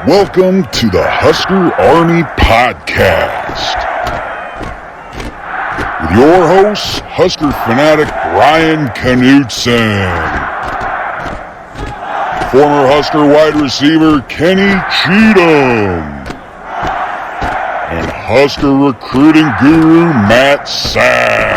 Welcome to the Husker Army Podcast with your host, Husker fanatic Ryan Knutson, former Husker wide receiver Kenny Cheatham, and Husker recruiting guru Matt Sass.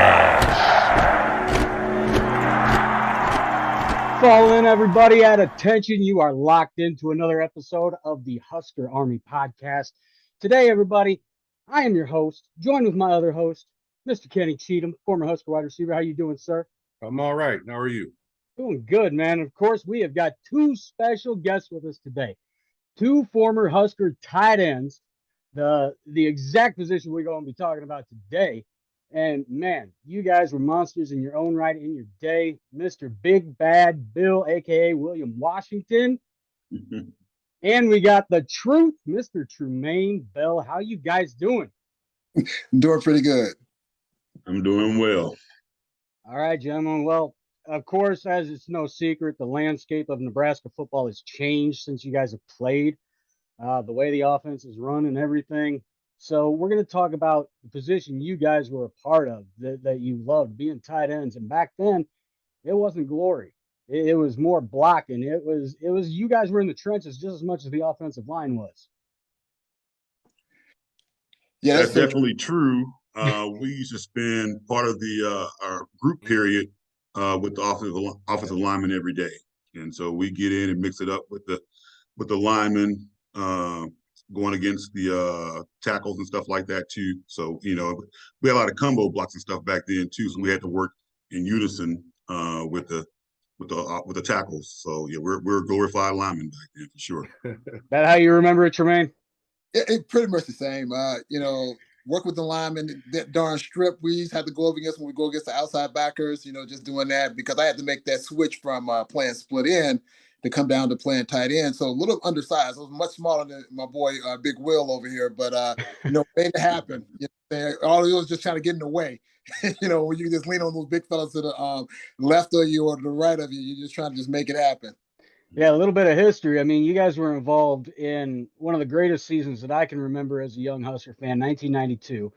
Fall in, everybody, at attention. You are locked into another episode of the Husker Army Podcast. Today, everybody, I am your host, joined with my other host, Mr. Kenny Cheatham, former Husker wide receiver. How you doing, sir? I'm all right. How are you? Doing good, man. Of course, we have got two special guests with us today. Two former Husker tight ends, the exact position we're going to be talking about today. And man, you guys were monsters in your own right in your day. Mr. Big Bad Bill, aka William Washington. And we got the truth, Mr. Trumane Bell. How you guys doing? Doing pretty good. I'm doing well. All right, gentlemen. Well, of course, as it's no secret, the landscape of Nebraska football has changed since you guys have played. The way the offense is run and everything. So we're going to talk about the position you guys were a part of that you loved, being tight ends. And back then, it wasn't glory. It was more blocking. It was you guys were in the trenches just as much as the offensive line was. Yeah, that's definitely true. We used to spend part of our group period with the offensive lineman every day, and so we get in and mix it up with the linemen. Going against the tackles and stuff like that too. So, we had a lot of combo blocks and stuff back then too. So we had to work in unison with the tackles. So yeah, we're glorified linemen back then for sure. That how you remember it, Tremaine? It pretty much the same. Work with the linemen, that darn strip we had to go up against when we go against the outside backers, just doing that because I had to make that switch from playing split end to come down to playing tight end. So a little undersized. I was much smaller than my boy Big Will over here, but made it happen. All it was just trying to get in the way. When you just lean on those big fellas to the left of you or to the right of you, you're just trying to just make it happen. Yeah, a little bit of history. I mean, you guys were involved in one of the greatest seasons that I can remember as a young Husker fan, 1992.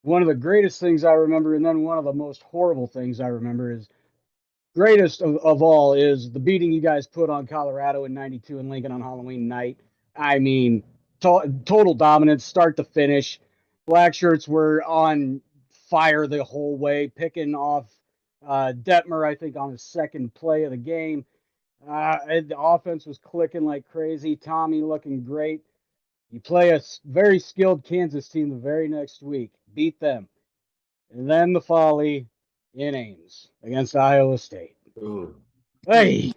One of the greatest things I remember, and then one of the most horrible things I remember is greatest of all is the beating you guys put on Colorado in 92 in Lincoln on Halloween night. I mean, total dominance, start to finish. Black shirts were on fire the whole way, picking off Detmer, I think, on his second play of the game. The offense was clicking like crazy. Tommy looking great. You play a very skilled Kansas team the very next week, beat them. And then the folly in Ames against Iowa State. Ooh. Hey,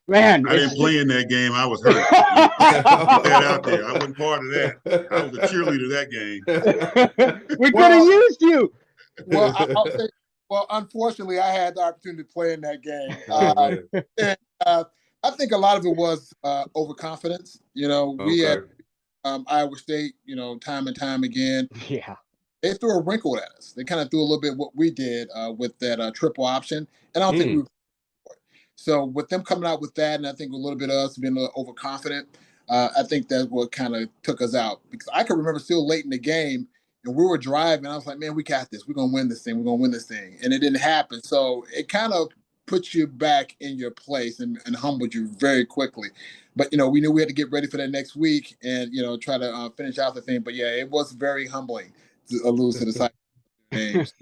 man. I didn't play in that game. I was hurt. Get that out there. I wasn't part of that. I was a cheerleader that game. We could have used you. Well, I'll say, unfortunately, I had the opportunity to play in that game. And I think a lot of it was overconfidence. We had Iowa State, time and time again. Yeah. They threw a wrinkle at us. They kind of threw a little bit what we did with that triple option. And I don't think we were. So with them coming out with that, and I think a little bit of us being a little overconfident, I think that's what kind of took us out. Because I can remember still late in the game, and we were driving. I was like, man, we got this. We're going to win this thing. We're going to win this thing. And it didn't happen. So it kind of puts you back in your place and humbled you very quickly. But, we knew we had to get ready for that next week and, try to finish out the thing. But, yeah, it was very humbling to lose to the side games.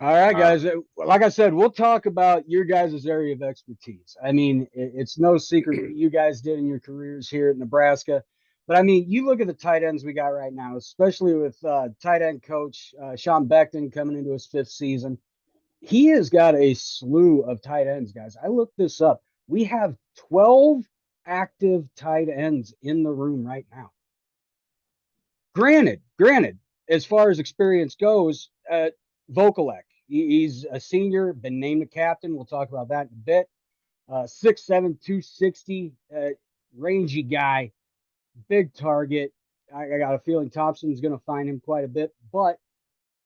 All right, guys. Like I said, we'll talk about your guys' area of expertise. I mean, it's no secret what you guys did in your careers here at Nebraska. But, I mean, you look at the tight ends we got right now, especially with tight end coach Sean Beckton coming into his 5th season. He has got a slew of tight ends, guys. I looked this up. We have 12 active tight ends in the room right now. Granted, as far as experience goes, Vokalek, he's a senior, been named a captain. We'll talk about that in a bit. 6'7", 260, rangy guy, big target. I got a feeling Thompson's going to find him quite a bit. But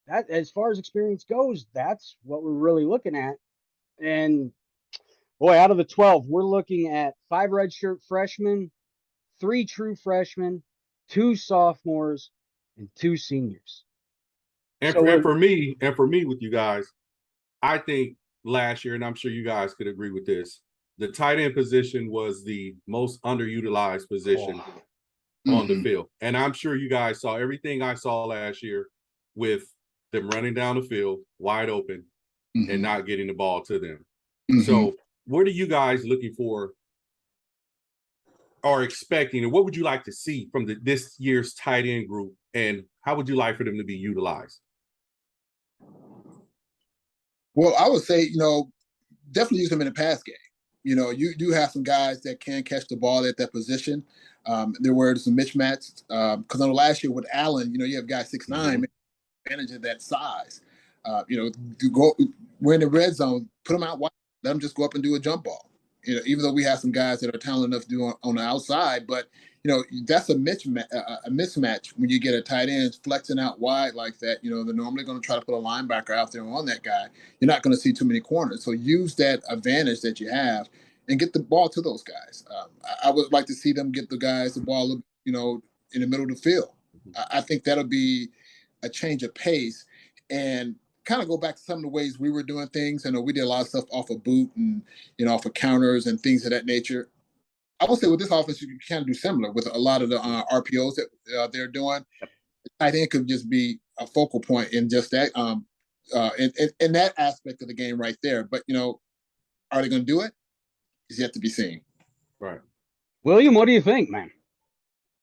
that, as far as experience goes, that's what we're really looking at. And Boy, out of the 12, we're looking at 5 redshirt freshmen, 3 true freshmen, 2 sophomores, and 2 seniors. And for me with you guys, I think last year, and I'm sure you guys could agree with this, the tight end position was the most underutilized position on the field. And I'm sure you guys saw everything I saw last year with them running down the field wide open and not getting the ball to them. So what are you guys looking for or expecting, and what would you like to see from this year's tight end group, and how would you like for them to be utilized? Well, I would say, definitely use them in the pass game. You do have some guys that can catch the ball at that position. There were some mismatches because on the last year with Allen, you have guys 6'9", advantage of that size. We're in the red zone, put them out wide, let them just go up and do a jump ball. Even though we have some guys that are talented enough to do on the outside, but that's a mismatch when you get a tight end flexing out wide like that. They're normally going to try to put a linebacker out there on that guy. You're not going to see too many corners. So use that advantage that you have and get the ball to those guys. I would like to see them get the guys the ball, in the middle of the field. I think that'll be a change of pace and kind of go back to some of the ways we were doing things. I know we did a lot of stuff off of boot and, off of counters and things of that nature. I would say with this offense, you can kind of do similar with a lot of the RPOs that they're doing. I think it could just be a focal point in just that, in that aspect of the game right there. But, are they going to do it? Is yet to be seen. Right. William, what do you think, man?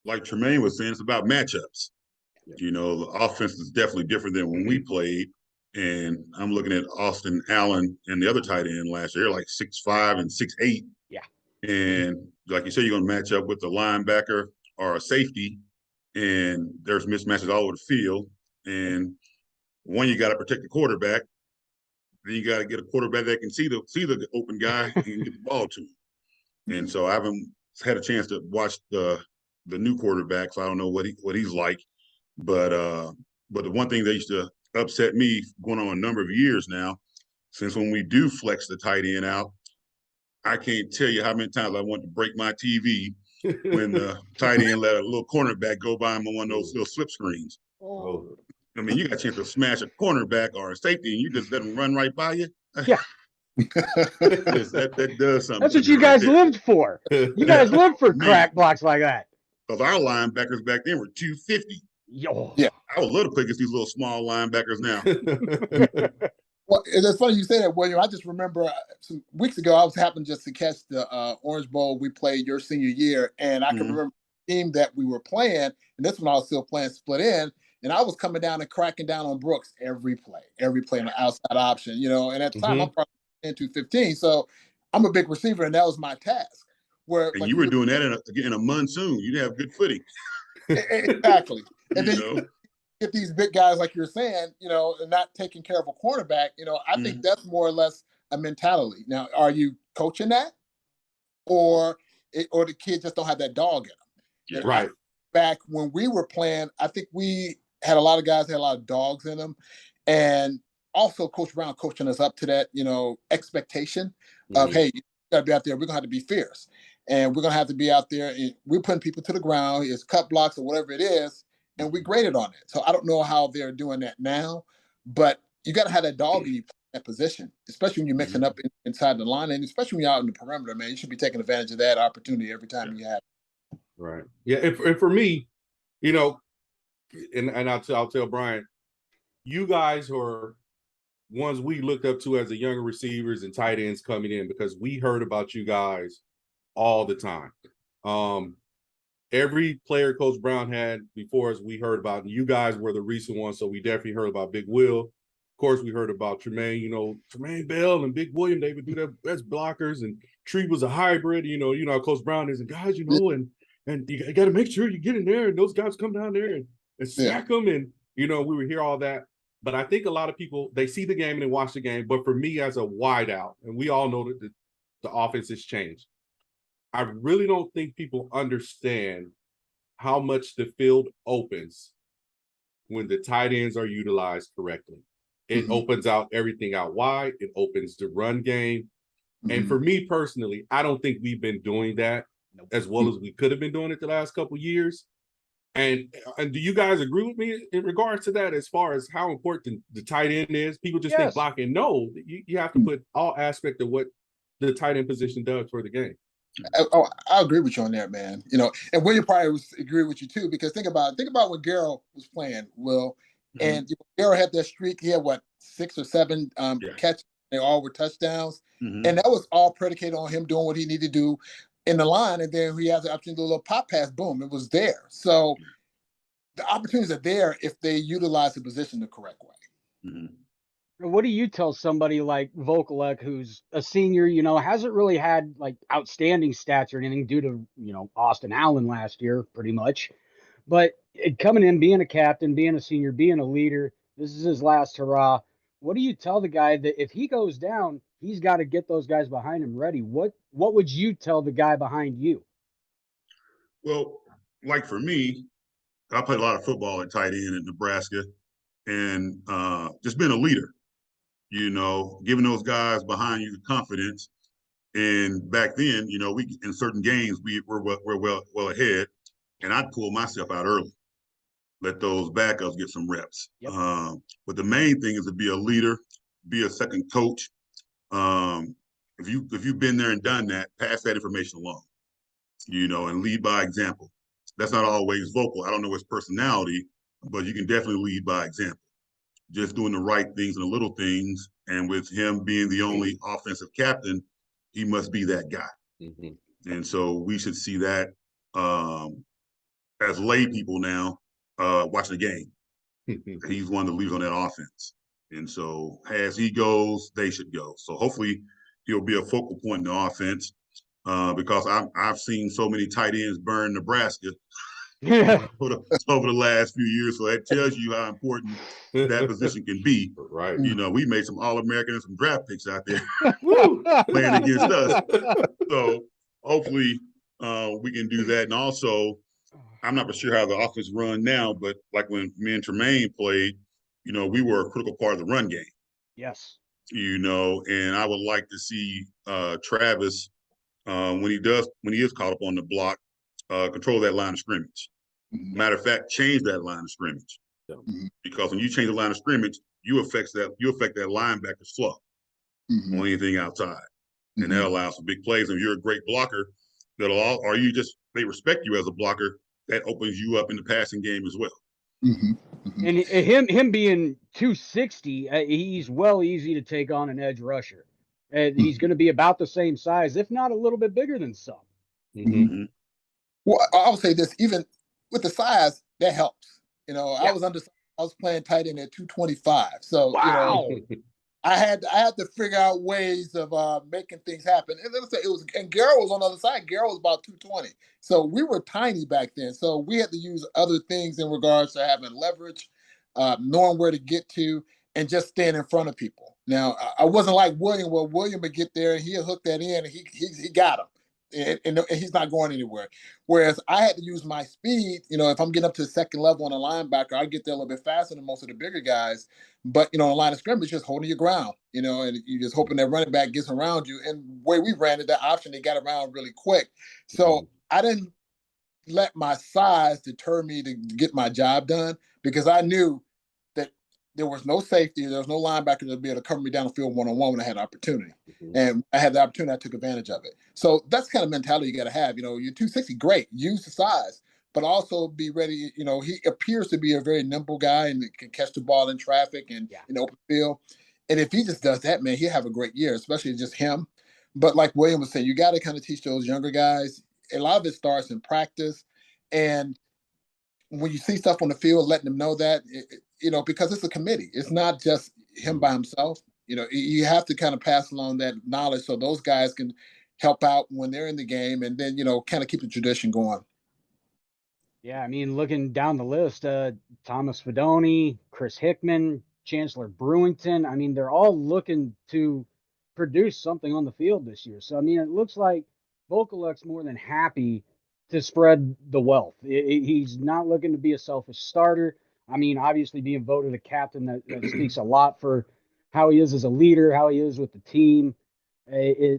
Like Tramaine was saying, it's about matchups. The offense is definitely different than when we played. And I'm looking at Austin Allen and the other tight end last year, like 6'5" and 6'8". Yeah. And like you said, you're going to match up with the linebacker or a safety, and there's mismatches all over the field. And one, you got to protect the quarterback. Then you got to get a quarterback that can see the open guy and get the ball to him. And so I haven't had a chance to watch the new quarterback, so I don't know what he's like. But the one thing that used to upset me going on a number of years now, since when we do flex the tight end out, I can't tell you how many times I want to break my TV when the tight end let a little cornerback go by him on one of those little slip screens. Oh. I mean, you got a chance to smash a cornerback or a safety, and you just let them run right by you. Yeah. that does something. That's what you guys lived for. You guys lived for crack blocks like that. Because our linebackers back then were 250. Yo. Yeah. I would love to play against these little small linebackers now. Well, it's funny you say that, William. I just remember some weeks ago, I was happened just to catch the Orange Bowl we played your senior year, and I can remember the team that we were playing, and this one I was still playing split in, and I was coming down and cracking down on Brooks every play on the outside option, and at the time I'm probably into 15, so I'm a big receiver, and that was my task. And you were doing that in a monsoon. You'd have good footing. Exactly. And then get these big guys like you're saying, and not taking care of a cornerback, I think that's more or less a mentality. Now, are you coaching that, or the kids just don't have that dog in them? Right. Back when we were playing, I think we had a lot of guys that had a lot of dogs in them, and also Coach Brown coaching us up to that, expectation of, hey, you got to be out there. We're gonna have to be fierce, and we're gonna have to be out there. And we're putting people to the ground. It's cut blocks or whatever it is. And we graded on it. So I don't know how they're doing that now, but you got to have that dog in you that position, especially when you're mixing up inside the line, and especially when you're out in the perimeter, man. You should be taking advantage of that opportunity every time you have it. Right. Yeah. And for me, and I'll tell Brian, you guys are ones we looked up to as the younger receivers and tight ends coming in, because we heard about you guys all the time. Every player Coach Brown had before us, we heard about, and you guys were the recent ones, so we definitely heard about Big Will. Of course, we heard about Tramaine, Tramaine Bell and Big William. They would do their best blockers, and Tree was a hybrid. You know how Coach Brown is, and guys, and you got to make sure you get in there, and those guys come down there and sack them, and we would hear all that. But I think a lot of people, they see the game and they watch the game. But for me as a wideout, and we all know that the offense has changed, I really don't think people understand how much the field opens when the tight ends are utilized correctly. It opens out everything out wide. It opens the run game. And for me personally, I don't think we've been doing that as well as we could have been doing it the last couple of years. And do you guys agree with me in regards to that, as far as how important the tight end is? People just think blocking. No, you have to put all aspect of what the tight end position does for the game. I agree with you on that, man. And William probably would agree with you too, because think about when Garrett was playing, Will, and Garrett had that streak. He had 6 or 7 catches. They all were touchdowns, and that was all predicated on him doing what he needed to do in the line. And then he has the opportunity to do a little pop pass. Boom, it was there. So the opportunities are there if they utilize the position the correct way. What do you tell somebody like Vokalek, who's a senior, hasn't really had like outstanding stats or anything due to, Austin Allen last year, pretty much, but coming in, being a captain, being a senior, being a leader, this is his last hurrah. What do you tell the guy that if he goes down, he's got to get those guys behind him ready? What would you tell the guy behind you? Well, like for me, I played a lot of football at tight end in Nebraska, and just being a leader, giving those guys behind you the confidence. And back then, we in certain games we were well ahead, and I'd pull myself out early, let those backups get some reps. Yep. But the main thing is to be a leader, be a second coach. If you've been there and done that, pass that information along, and lead by example. That's not always vocal. I don't know his personality, but you can definitely lead by example. Just doing the right things and the little things. And with him being the only offensive captain, he must be that guy. And so we should see that as lay people now watching the game. He's one of the leaders on that offense. And so as he goes, they should go. So hopefully he'll be a focal point in the offense because I've seen so many tight ends burn Nebraska over the last few years. So that tells you how important that position can be. Right. We made some All-American and some draft picks out there playing against us. So hopefully we can do that. And also, I'm not sure how the offense run now, but like when me and Tramaine played, we were a critical part of the run game. Yes. And I would like to see Travis when he is caught up on the block, control that line of scrimmage. Matter of fact, change that line of scrimmage. Because when you change the line of scrimmage, you affect that linebacker's flow on anything outside. And that allows for big plays. And if you're a great blocker, they respect you as a blocker, that opens you up in the passing game as well. And him being 260, he's well easy to take on an edge rusher. He's going to be about the same size, if not a little bit bigger than some. Well, I would say this, even with the size, that helps. I was playing tight end at 225. So, wow. I had to figure out ways of making things happen. And let's say and Garrett was on the other side. Garrett was about 220. So we were tiny back then. So we had to use other things in regards to having leverage, knowing where to get to, and just staying in front of people. Now, I wasn't like William. Well, William would get there and he'd hook that in and he got him. And he's not going anywhere. Whereas I had to use my speed. If I'm getting up to the second level on a linebacker, I get there a little bit faster than most of the bigger guys. But on a line of scrimmage, just holding your ground. And you're just hoping that running back gets around you. And the way we ran it, that option, they got around really quick. So I didn't let my size deter me to get my job done, because I knew that there was no safety, there was no linebacker to be able to cover me down the field one-on-one when I had opportunity. And I had the opportunity, I took advantage of it. So that's the kind of mentality you got to have. You're 260, great, use the size, but also be ready. He appears to be a very nimble guy and can catch the ball in traffic and in the open field. And if he just does that, man, he'll have a great year, especially just him. But like William was saying, you got to kind of teach those younger guys. A lot of it starts in practice. And when you see stuff on the field, letting them know that, because it's a committee. It's not just him by himself. You have to kind of pass along that knowledge so those guys can help out when they're in the game, and then, kind of keep the tradition going. Yeah, I mean, looking down the list, Thomas Fedonia, Chris Hickman, Chancellor Brewington, I mean, they're all looking to produce something on the field this year. So, I mean, it looks like Vokalek's more than happy to spread the wealth. He's not looking to be a selfish starter. I mean, obviously being voted a captain, that speaks a lot for how he is as a leader, how he is with the team.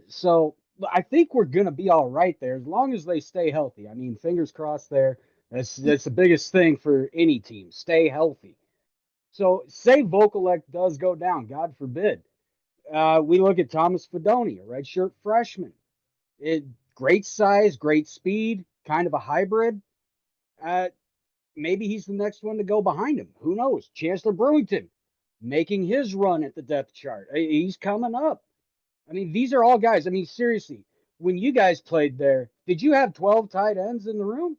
So I think we're going to be all right there as long as they stay healthy. I mean, fingers crossed there. That's the biggest thing for any team. Stay healthy. So say Vokalek does go down, God forbid. We look at Thomas Fedonia, redshirt freshman. It great size, great speed, kind of a hybrid. Uh, Maybe he's the next one to go behind him. Who knows? Chancellor Brewington making his run at the depth chart. He's coming up. I mean, these are all guys. I mean, seriously, when you guys played there, did you have 12 tight ends in the room?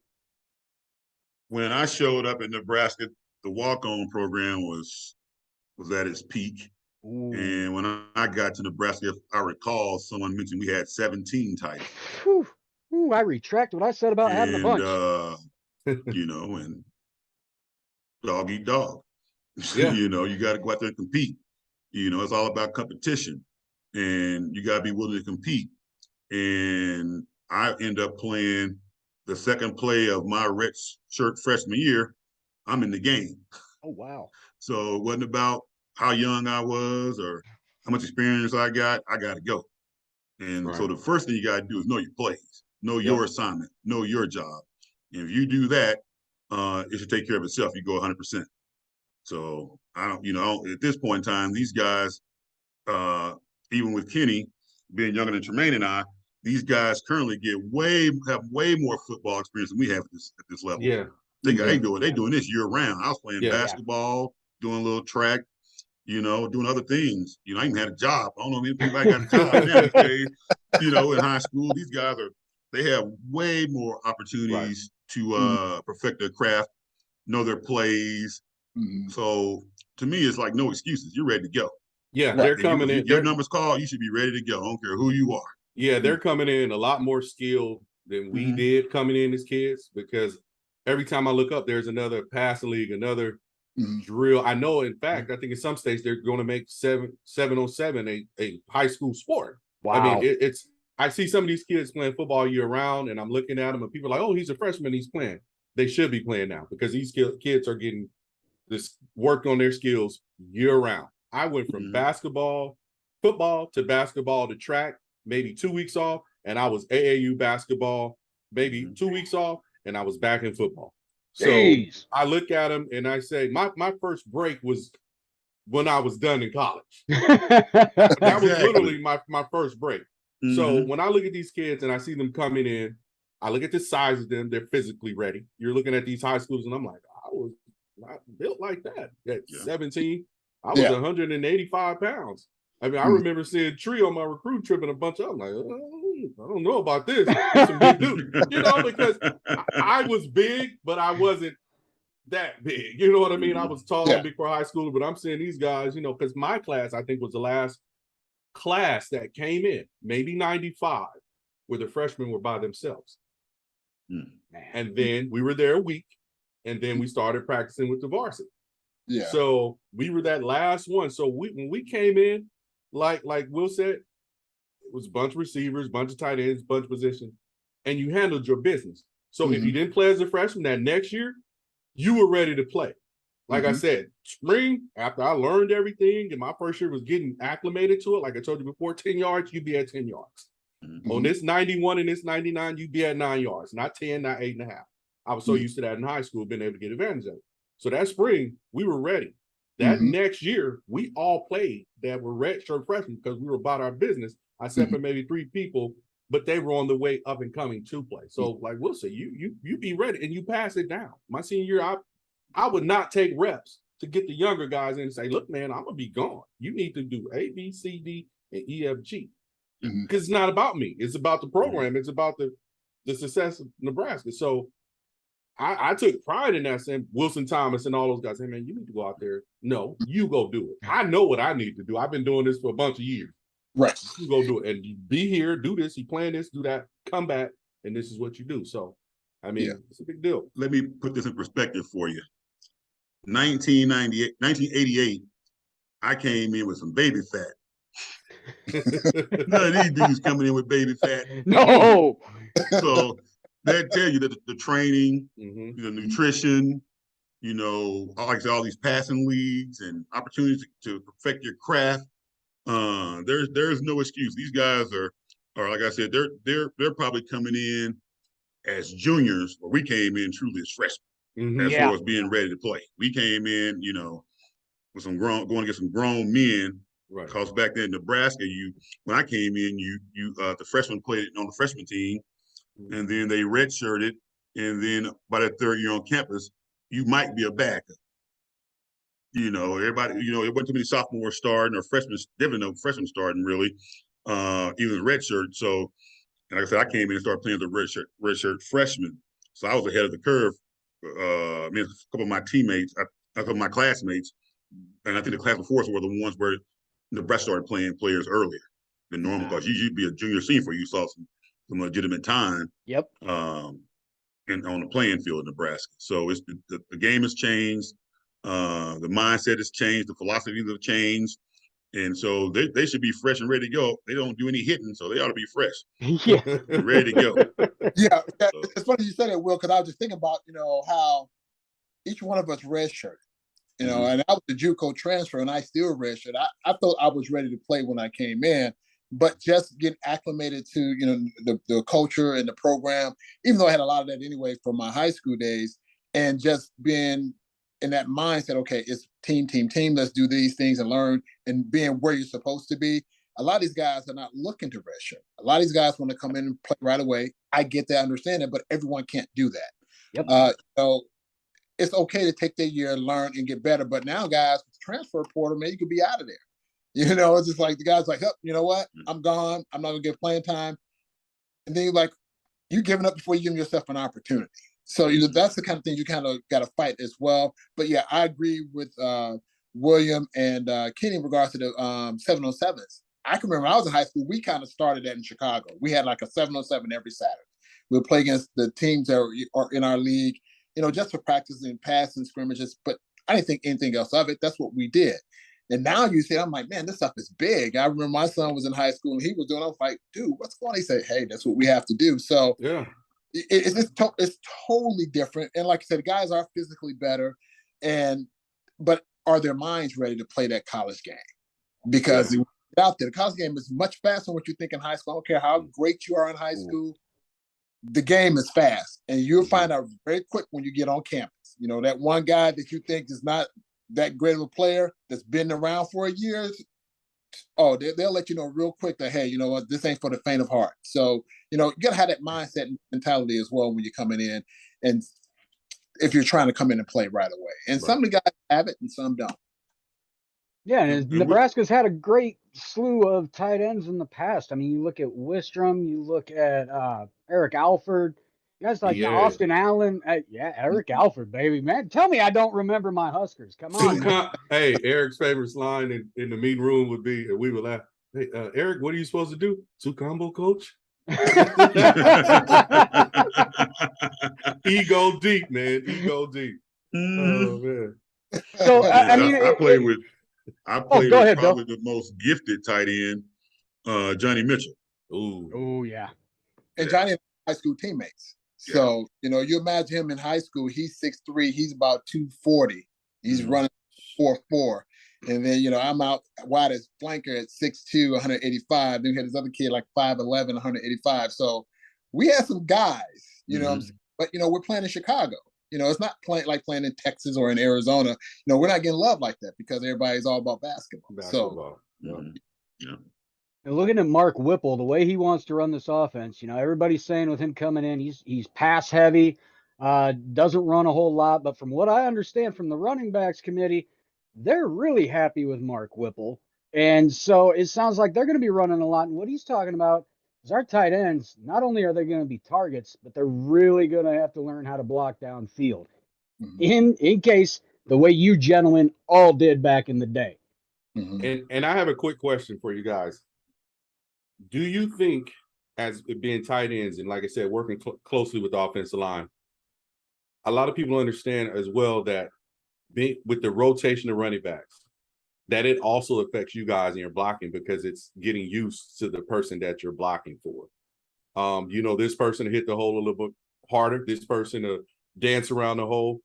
When I showed up in Nebraska, the walk-on program was at its peak. Ooh. And when I got to Nebraska, if I recall, someone mentioned we had 17 tight ends. Ooh, I retract what I said about having a bunch. And dog eat dog. Yeah. You got to go out there and compete. It's all about competition, and you got to be willing to compete. And I end up playing the second play of my red shirt freshman year. I'm in the game. Oh, wow. So it wasn't about how young I was or how much experience I got. I got to go. And so the first thing you got to do is know your plays, know your assignment, know your job. And if you do that, it should take care of itself. You go 100%. So I don't, at this point in time, these guys, even with Kenny being younger than Tramaine and I, these guys currently have way more football experience than we have at this level. Yeah. They doing this year round. I was playing basketball, doing a little track, doing other things. I even had a job. I don't know if anybody got a job now these days. In high school, these guys they have way more opportunities to perfect their craft, know their plays. Mm-hmm. So to me, it's like no excuses. You're ready to go. Yeah, they're coming in. Your number's called. You should be ready to go. I don't care who you are. Yeah, they're coming in a lot more skilled than we did coming in as kids, because every time I look up, there's another passing league, another drill. I know, in fact, I think in some states they're going to make 707 a high school sport. Wow. I mean, I see some of these kids playing football year round, and I'm looking at them, and people are like, oh, he's a freshman, he's playing. They should be playing now, because these kids are getting this work on their skills year round. I went from football to basketball to track, maybe 2 weeks off, and I was AAU basketball, maybe 2 weeks off, and I was back in football. So I look at them and I say, my first break was when I was done in college. That was literally my first break. So when I look at these kids and I see them coming in, I look at the size of them, they're physically ready. You're looking at these high schools and I'm like, I was not built like that. At 17, I was 185 pounds. I mean, I remember seeing Tree on my recruit trip and a bunch of them. Like, I don't know about this. Some big dude. Because I was big, but I wasn't that big. You know what I mean? I was tall and big for high school, but I'm seeing these guys, because my class, I think, was the last class that came in, maybe 95, where the freshmen were by themselves. And then we were there a week, and then we started practicing with the varsity. Yeah. So we were that last one. So when we came in, like Will said, it was a bunch of receivers, bunch of tight ends, bunch of positions, and you handled your business. So if you didn't play as a freshman that next year, you were ready to play. Like I said, spring, after I learned everything, and my first year was getting acclimated to it, like I told you before, 10 yards, you'd be at 10 yards. On this 91 and this 99, you'd be at 9 yards, not 10, not 8.5. I was so used to that in high school, being able to get advantage of it. So that spring, we were ready. That next year, we all played that were redshirt freshmen because we were about our business. I said for maybe 3 people, but they were on the way up and coming to play. So like we'll say, you be ready and you pass it down. My senior year, I would not take reps to get the younger guys in and say, look, man, I'm gonna be gone. You need to do A, B, C, D, and E, F, G. Because it's not about me. It's about the program. It's about the success of Nebraska. So I took pride in that, saying Wilson Thomas and all those guys, hey, man, you need to go out there. No, you go do it. I know what I need to do. I've been doing this for a bunch of years. Right. You go do it. And you be here, do this, you plan this, do that, come back, and this is what you do. So, I mean, it's a big deal. Let me put this in perspective for you. 1988, I came in with some baby fat. None of these dudes coming in with baby fat. No. So that tell you that the training, the nutrition, like I said, all these passing leagues and opportunities to perfect your craft. there's no excuse. These guys are like I said, they're probably coming in as juniors, where we came in truly as freshmen, as Yeah. far as being ready to play. We came in, with going to get some grown men. Right. Because back then in Nebraska, when I came in, the freshmen played on the freshman team, and then they redshirted, and then by that third year on campus, you might be a backup. Everybody, it wasn't too many sophomores starting or freshmen, definitely no freshmen starting really, even redshirt. So, and like I said, I came in and started playing as a redshirt freshman. So I was ahead of the curve. A couple of my teammates, a couple of my classmates, and I think the class before us were the ones where Nebraska started playing players earlier than normal, because you'd be a junior senior before you saw some legitimate time. Yep. On the playing field in Nebraska. So it's the game has changed. The mindset has changed. The philosophies have changed. And so they should be fresh and ready to go. They don't do any hitting, so they ought to be fresh. Yeah. And ready to go. Yeah, it's funny you said it, Will, because I was just thinking about, how each one of us redshirted, and I was a JUCO transfer, and I still redshirted. I felt I was ready to play when I came in, but just getting acclimated to, the culture and the program, even though I had a lot of that anyway from my high school days, and just being in that mindset, okay, it's team, let's do these things and learn, and being where you're supposed to be. A lot of these guys are not looking to redshirt. A lot of these guys want to come in and play right away. I get that, understand it, but everyone can't do that. Yep. So it's okay to take their year, learn, and get better. But now, guys, with the transfer portal, man, you could be out of there. It's just like the guy's like, oh, you know what? I'm gone. I'm not gonna get playing time. And then you're like, you're giving up before you give yourself an opportunity. So that's the kind of thing you kind of got to fight as well. But yeah, I agree with William and Kenny in regards to the 707s. I can remember when I was in high school, we kind of started that in Chicago. We had like a 707 every Saturday. We would play against the teams that are in our league, just for practicing passing scrimmages. But I didn't think anything else of it. That's what we did. And now you see, I'm like, man, this stuff is big. I remember my son was in high school and he was doing, I was like, dude, what's going on? He said, hey, that's what we have to do. So yeah, it's totally different. And like I said, the guys are physically better, but are their minds ready to play that college game? Because out there, the college game is much faster than what you think in high school. I don't care how great you are in high school. The game is fast, and you'll find out very quick when you get on campus. That one guy that you think is not that great of a player that's been around for years, they'll let you know real quick that, hey, you know what, this ain't for the faint of heart. So, you gotta have that mindset and mentality as well when you're coming in, and if you're trying to come in and play right away. And some of the guys have it and some don't. Yeah, and Nebraska's had a great slew of tight ends in the past. I mean, you look at Wistrom, you look at Eric Alford, guys like Austin Allen. Eric Alford, baby, man. Tell me I don't remember my Huskers. Come on. Hey, Eric's favorite line in the meeting room would be, and we would laugh, hey, Eric, what are you supposed to do? 2 combo coach? Ego deep, man. Ego deep. Oh, man. So, I mean, I played with probably the most gifted tight end, Johnny Mitchell. Oh, yeah. And Johnny and high school teammates. So, you imagine him in high school, he's 6'3", he's about 240. He's running 4'4". And then, I'm out wide as flanker at 6'2", 185. Then we had this other kid like 5'11", 185. So we had some guys, but, we're playing in Chicago. It's not playing in Texas or in Arizona. We're not getting love like that because everybody's all about basketball. So, And looking at Mark Whipple, the way he wants to run this offense, everybody's saying with him coming in, he's pass heavy, doesn't run a whole lot. But from what I understand from the running backs committee, they're really happy with Mark Whipple. And so it sounds like they're going to be running a lot. And what he's talking about is our tight ends, not only are they going to be targets, but they're really going to have to learn how to block downfield in case the way you gentlemen all did back in the day. And I have a quick question for you guys. Do you think, as being tight ends and, like I said, working closely with the offensive line, a lot of people understand as well that with the rotation of running backs, that it also affects you guys in your blocking because it's getting used to the person that you're blocking for. This person hit the hole a little bit harder. This person to dance around the hole.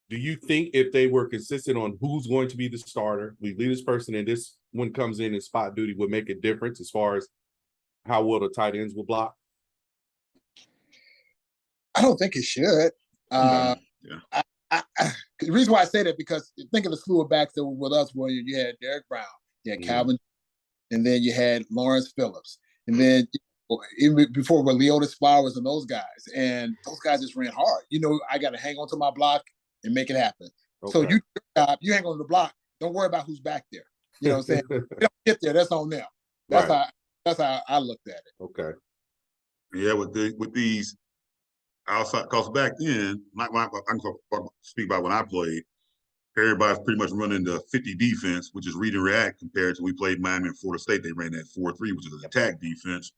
Do you think if they were consistent on who's going to be the starter, we leave this person and this one comes in spot duty would make a difference as far as how well the tight ends will block? I don't think it should. Yeah. The reason why I say that, because think of the slew of backs that were with us, where you had Derek Brown, you had Calvin, and then you had Lawrence Phillips, and then even before with Leotis Flowers and those guys, and those guys just ran hard. I got to hang on to my block and make it happen. Okay. So you hang on to the block. Don't worry about who's back there. You know what I'm saying? If they don't get there, that's on them. That's how I looked at it. Okay. Yeah, with these outside, because back then, I can speak about when I played. Everybody's pretty much running the 50 defense, which is read and react, compared to we played Miami and Florida State. They ran that 4-3, which is an attack defense.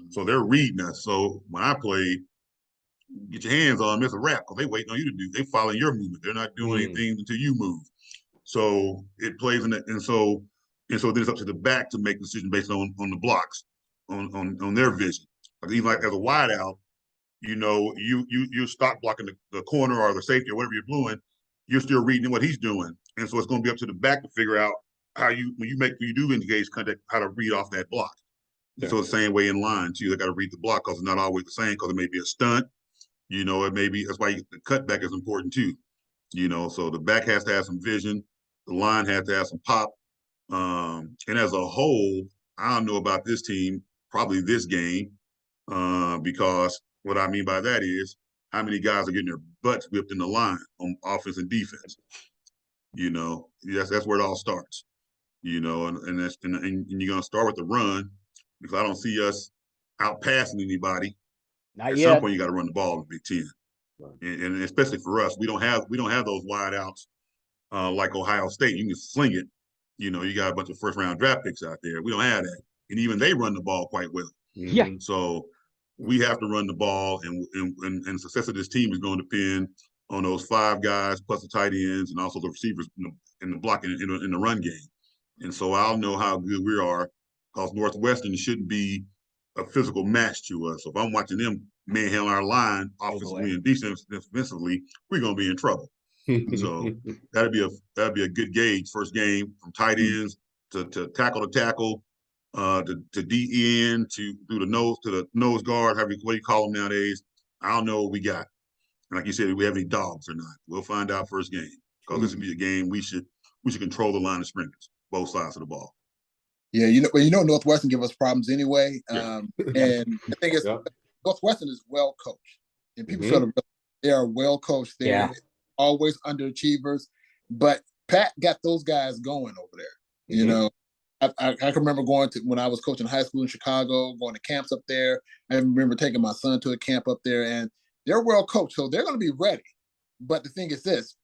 So they're reading us. So when I played, get your hands on them, it's a wrap, because they waiting on you to do. They following your movement. They're not doing anything until you move. So it plays in that, and so then it's up to the back to make decisions based on the blocks, on their vision. Like even like as a wideout, you stop blocking the corner or the safety or whatever you're doing, you're still reading what he's doing. And so it's going to be up to the back to figure out how when you do engage contact, how to read off that block. Yeah. So the same way in line too, they got to read the block, because it's not always the same, because it may be a stunt. It may be, that's why the cutback is important too. So the back has to have some vision, the line has to have some pop. And as a whole, I don't know about this team, probably this game, because what I mean by that is how many guys are getting their butts whipped in the line on offense and defense. That's where it all starts. And you're gonna start with the run, because I don't see us out passing anybody. Not At yet. some point, you got to run the ball in the Big Ten, and especially for us, we don't have those wide outs like Ohio State. You can sling it. You got a bunch of first round draft picks out there. We don't have that, and even they run the ball quite well. Yeah. So we have to run the ball, and the success of this team is going to depend on those 5 guys plus the tight ends and also the receivers in the block in the run game. And so I'll know how good we are, because Northwestern shouldn't be a physical match to us. So if I'm watching them manhandle our line offensively and defensively, we're going to be in trouble. So that'd be a good gauge. First game from tight ends to tackle to tackle, to DEN to through the nose guard, what do you call them nowadays? I don't know what we got. And like you said, do we have any dogs or not? We'll find out first game, because this would be a game we should control the line of scrimmage, both sides of the ball. Yeah, Northwestern give us problems anyway. And the thing is, Northwestern is well coached, and people feel they are well coached. They're always underachievers, but Pat got those guys going over there. I can remember going to, when I was coaching high school in Chicago, going to camps up there. I remember taking my son to a camp up there, and they're well coached, so they're going to be ready. But the thing is this: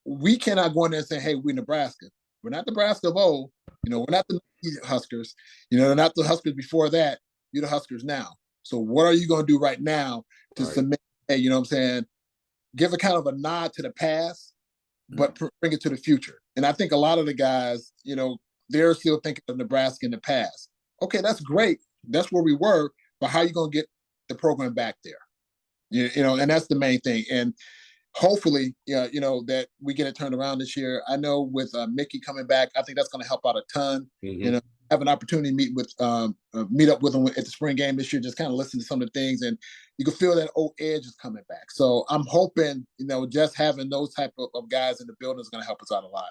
we cannot go in there and say, "Hey, we're Nebraska." We're not Nebraska of old. We're not the Huskers. They're not the Huskers before that. You're the Huskers now. So what are you going to do right now to submit? Hey, you know what I'm saying? Give a kind of a nod to the past, but bring it to the future. And I think a lot of the guys, they're still thinking of Nebraska in the past. Okay, that's great. That's where we were. But how are you going to get the program back there? And that's the main thing. And hopefully, that we get it turned around this year. I know with Mickey coming back, I think that's going to help out a ton. Have an opportunity to meet up with him at the spring game this year, just kind of listen to some of the things, and you can feel that old edge is coming back. So I'm hoping, just having those type of guys in the building is going to help us out a lot.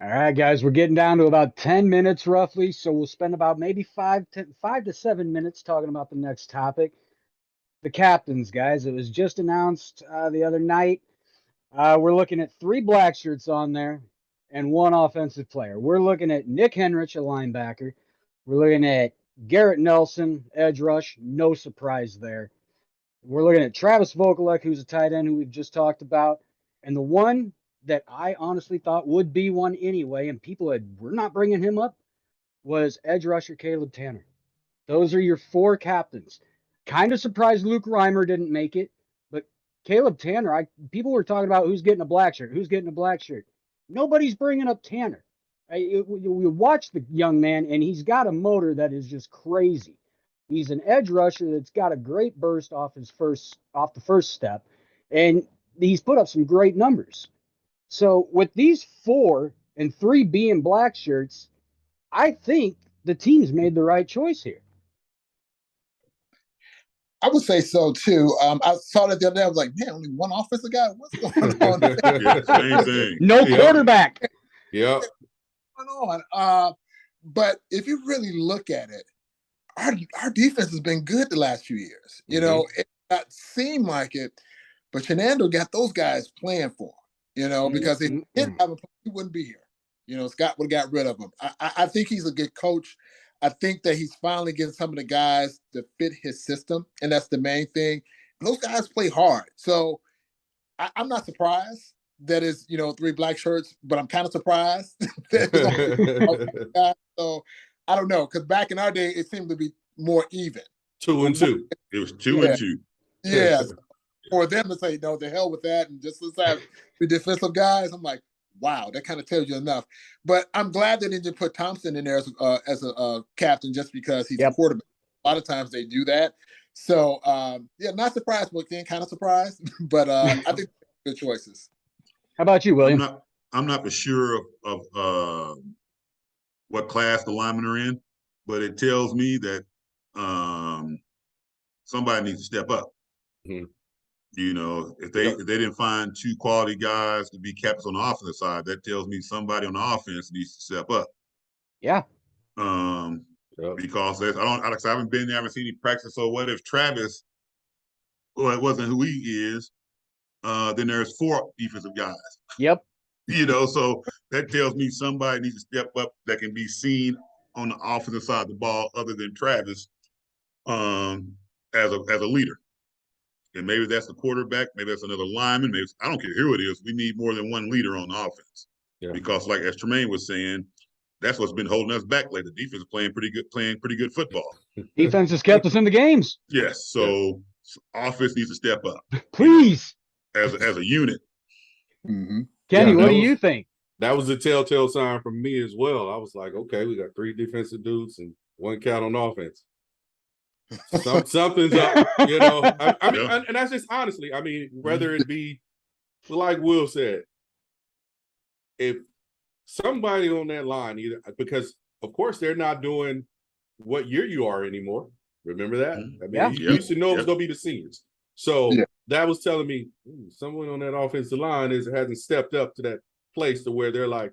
All right, guys, we're getting down to about 10 minutes roughly, so we'll spend about maybe 5 to 7 minutes talking about the next topic. The captains, guys. It was just announced the other night. We're looking at 3 black shirts on there and 1 offensive player. We're looking at Nick Henrich, a linebacker. We're looking at Garrett Nelson, edge rush. No surprise there. We're looking at Travis Vokalek, who's a tight end who we've just talked about. And the one that I honestly thought would be one anyway, and we're not bringing him up, was edge rusher Caleb Tanner. Those are your 4 captains. Kind of surprised Luke Reimer didn't make it, but Caleb Tanner, people were talking about who's getting a black shirt. Nobody's bringing up Tanner. You watch the young man, and he's got a motor that is just crazy. He's an edge rusher that's got a great burst off the first step, and he's put up some great numbers. So with these 4 and 3 being black shirts, I think the team's made the right choice here. I would say so too. I saw that the other day. I was like, man, only one offensive guy. What's going on? Yeah, same thing. No quarterback. Yeah. What's going on? But if you really look at it, our defense has been good the last few years. You know, it not seem like it, but Fernando got those guys playing for him. You know, because if he didn't have a play, he wouldn't be here. You know, Scott would have got rid of him. I think he's a good coach. I think that he's finally getting some of the guys to fit his system, and that's the main thing. And those guys play hard, so I'm not surprised that it's 3 black shirts, but I'm kind of surprised that it's guys. So I don't know, because back in our day, it seemed to be more even. 2 and 2. It was 2 and 2. Yeah. For them to say, no, the hell with that, and just let's have the defensive guys, I'm like, wow, that kind of tells you enough. But I'm glad they didn't put Thompson in there as a captain just because he's a quarterback. A lot of times they do that. So, not surprised, but again, kind of surprised. But I think good choices. How about you, William? I'm not for sure of what class the linemen are in, but it tells me that somebody needs to step up. Mm-hmm. You know, if they didn't find 2 quality guys to be captains on the offensive side, that tells me somebody on the offense needs to step up. Yeah. Because I haven't been there, I haven't seen any practice. So what if Travis, it wasn't who he is, then there's 4 defensive guys. Yep. You know, so that tells me somebody needs to step up that can be seen on the offensive side of the ball other than Travis as a leader. And maybe that's the quarterback, maybe that's another lineman, maybe I don't care who it is. We need more than one leader on the offense. Yeah. Because like as Tramaine was saying, that's what's been holding us back lately. The defense is playing pretty good football. Defense has kept us in the games. Yes. So offense needs to step up. Please. As a unit. Mm-hmm. Kenny, what do you think? That was a telltale sign from me as well. I was like, okay, we got 3 defensive dudes and 1 cat on offense. Something's up, you know. I mean, and that's just honestly, I mean, whether it be like Will said, if somebody on that line, either because of course they're not doing what year you are anymore. Remember that? I mean, you used to know it was gonna be the seniors. So that was telling me someone on that offensive line hasn't stepped up to that place to where they're like,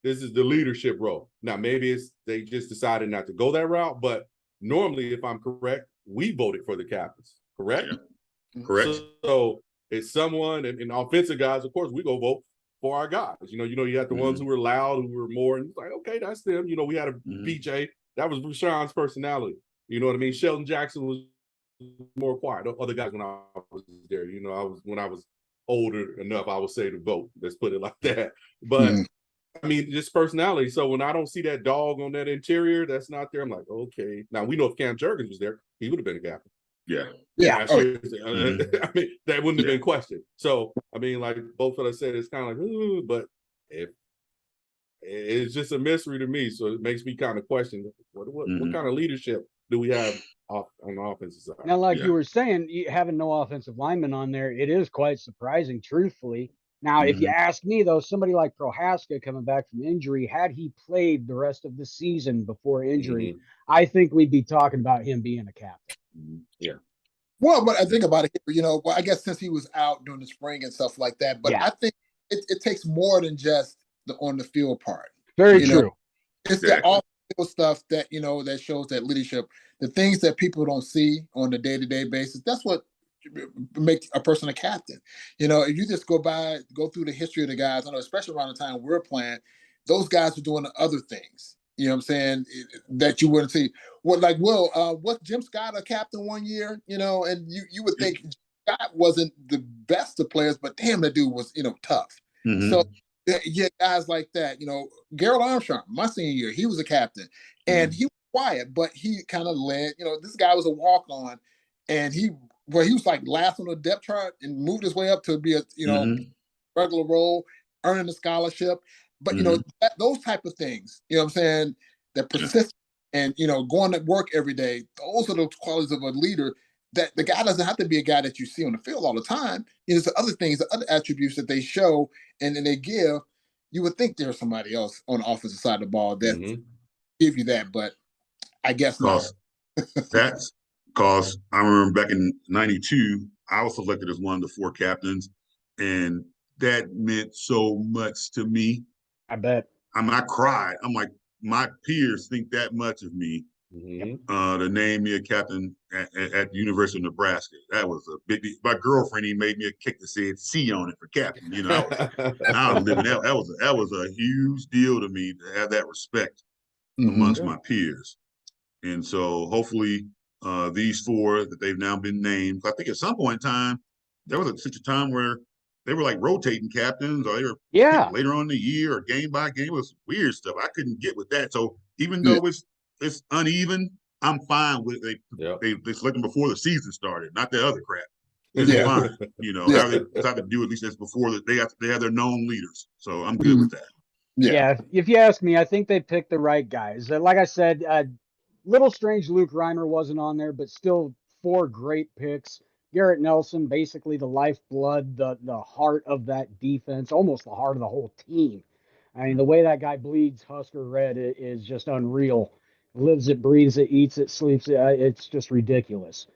this is the leadership role. Now maybe they just decided not to go that route, but normally, if I'm correct, we voted for the captains, correct? Yeah. Correct. So it's someone, and offensive guys, of course, we go vote for our guys. You know, you got the ones who were loud, who were more, and it's like, okay, that's them. You know, we had a BJ. That was Rashawn's personality. You know what I mean? Sheldon Jackson was more quiet. Other guys when I was there, you know, when I was older enough, I would say to vote. Let's put it like that. But I mean, just personality. So when I don't see that dog on that interior, that's not there. I'm like, okay. Now we know if Cam Jurgens was there, he would have been a captain. Yeah. I mean, that wouldn't have been questioned. So I mean, like both of us said, it's kind of like, ooh, but if it's just a mystery to me. So it makes me kind of question what kind of leadership do we have on the offensive side? Now, like you were saying, having no offensive lineman on there, it is quite surprising, truthfully. Now, if you ask me, though, somebody like Prohaska coming back from injury, had he played the rest of the season before injury, I think we'd be talking about him being a captain. Yeah. Well, but I think about it, you know, I guess since he was out during the spring and stuff like that, but I think it takes more than just the on the field part. Very true. It's the off-field stuff that, you know, that shows that leadership, the things that people don't see on the day-to-day basis, that's what make a person a captain. You know, if you just go through the history of the guys, I know, especially around the time we're playing, those guys were doing other things. You know what I'm saying? That you wouldn't see. What Jim Scott a captain one year, you know, and you would think Scott wasn't the best of players, but damn, that dude was, you know, tough. So yeah, guys like that, you know, Gerald Armstrong, my senior year, he was a captain and he was quiet, but he kind of led, you know, this guy was a walk-on and he was like last on the depth chart and moved his way up to be a, you know, regular role, earning a scholarship. But, you know, those type of things, you know what I'm saying, that persist and, you know, going to work every day, those are the qualities of a leader that the guy doesn't have to be a guy that you see on the field all the time. There's other things, the other attributes that they show and then they give. You would think there's somebody else on the offensive side of the ball that give you that, but I guess not. That's because I remember back in '92, I was selected as one of the 4 captains, and that meant so much to me. I bet. I cried. I'm like, my peers think that much of me to name me a captain at the University of Nebraska. That was a big deal. My girlfriend, he made me a kick that said C on it for captain. I was living that. That was a huge deal to me to have that respect amongst my peers. And so hopefully these 4 that they've now been named, I think at some point in time, there was such a time where they were like rotating captains, or they were later on in the year or game by game. It was weird stuff. I couldn't get with that. So even though it's uneven, I'm fine with it. They select them before the season started, not that other crap. It's fine. It's have to do at least that's before they have their known leaders. So I'm good with that. Yeah, if you ask me, I think they picked the right guys. Like I said, little strange Luke Reimer wasn't on there, but still 4 great picks. Garrett Nelson, basically the lifeblood, the heart of that defense, almost the heart of the whole team. I mean, the way that guy bleeds Husker red is just unreal. Lives it, breathes it, eats it, sleeps it. It's just ridiculous.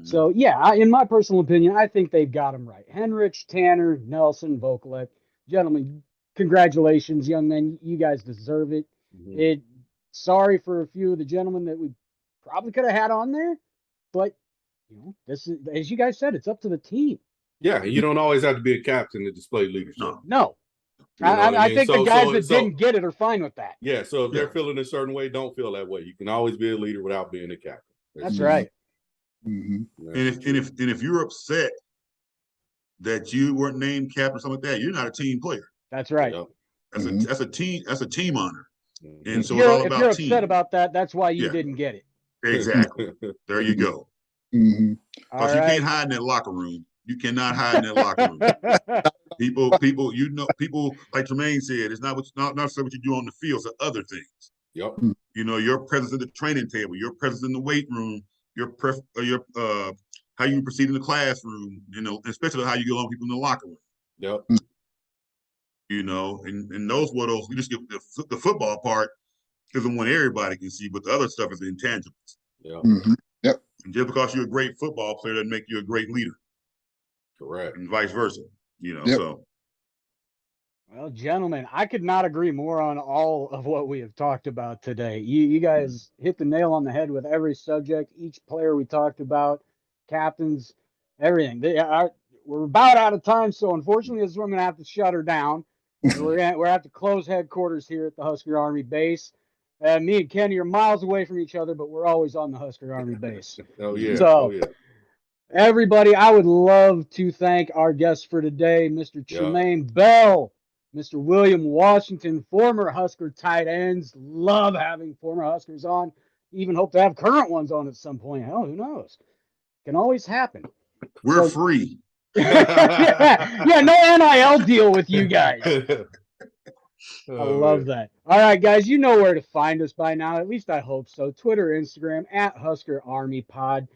So, yeah, in my personal opinion, I think they've got him right. Henrich, Tanner, Nelson, Vokalek. Gentlemen, congratulations, young men. You guys deserve it. Sorry for a few of the gentlemen that we probably could have had on there, but this is, as you guys said, it's up to the team. Yeah, you don't always have to be a captain to display leadership. No. I think the guys that didn't get it are fine with that. Yeah, so if they're feeling a certain way, don't feel that way. You can always be a leader without being a captain. That's right. And if you're upset that you weren't named captain or something like that, you're not a team player. That's right. That's a team honor. And so it's all about if you're team. upset about that, that's why you didn't get it. Exactly. There you go. Because you can't hide in that locker room. You cannot hide in that locker room. People like Tramaine said, it's not what you do on the field, it's other things. Your presence at the training table, your presence in the weight room, how you proceed in the classroom, especially how you get along with people in the locker room. And those were those. We just get the football part is the one everybody can see, but the other stuff is the intangibles. And just because you're a great football player doesn't make you a great leader. Correct. And vice versa. So. Well, gentlemen, I could not agree more on all of what we have talked about today. You guys hit the nail on the head with every subject, each player we talked about, captains, everything. We're about out of time, so unfortunately, this is where I'm going to have to shut her down. We're going to have to close headquarters here at the Husker Army base. Me and Kenny are miles away from each other, but we're always on the Husker Army base. Everybody, I would love to thank our guests for today, Mr. Tramaine Bell, Mr. William Washington, former Husker tight ends. Love having former Huskers on. Even hope to have current ones on at some point. Hell, who knows? Can always happen. We're free. Yeah, no NIL deal with you guys. I love that. All right, guys, you know where to find us by now. At least I hope so. Twitter, Instagram, at Husker Army Pod.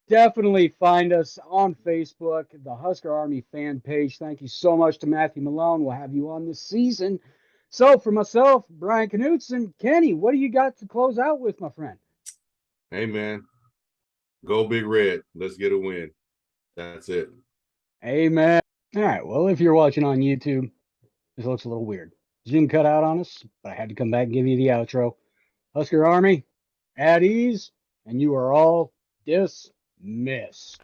Definitely find us on Facebook, the Husker Army fan page. Thank you so much to Matthew Malone. We'll have you on this season. So for myself, Brian Knutson, Kenny, what do you got to close out with, my friend? Hey, man. Go Big Red. Let's get a win. That's it. Amen. All right, well, if you're watching on YouTube, this looks a little weird. Zoom cut out on us, but I had to come back and give you the outro. Husker Army, at ease, and you are all dismissed.